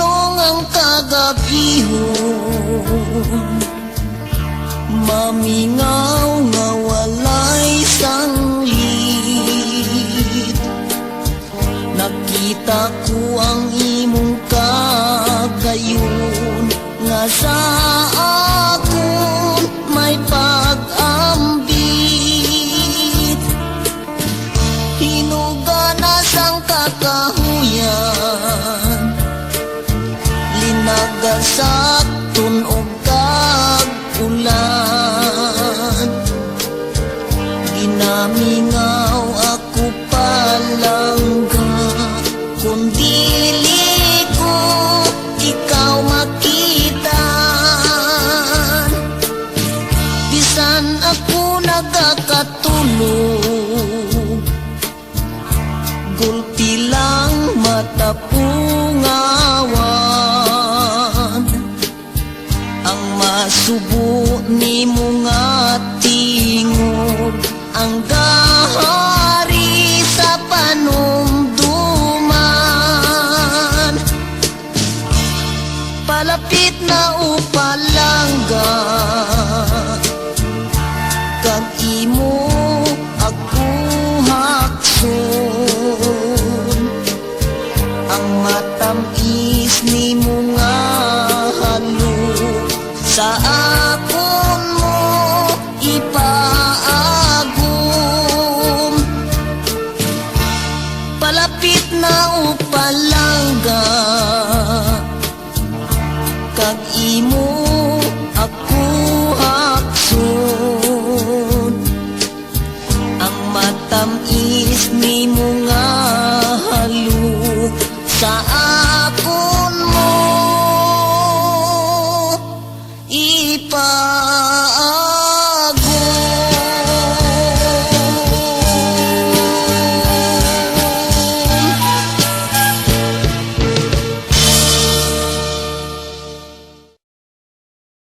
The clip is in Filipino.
Bulong ang kagabihon, mamingaw nga walay sanglit. Nakita ko ang imong kagayon, nga sa akon may pag-ambit. Hinuganas ang kakahuyan, linagasak tunog kag ulan. Ginamingaw ako palangga, kung dili ko ikaw makita. Bisan ako nagakatulog, gulpi lang matapungawan. Ang masubo ni nga tingog, ang gahari sa panumduman. Palapit na upalangga, kag imo ako hakson. Ang matamis ni nga halok, sa akon mo ipaagom. Palapit na upalangga, kag imo ako hakson. Ang matamis ni nga halok, sa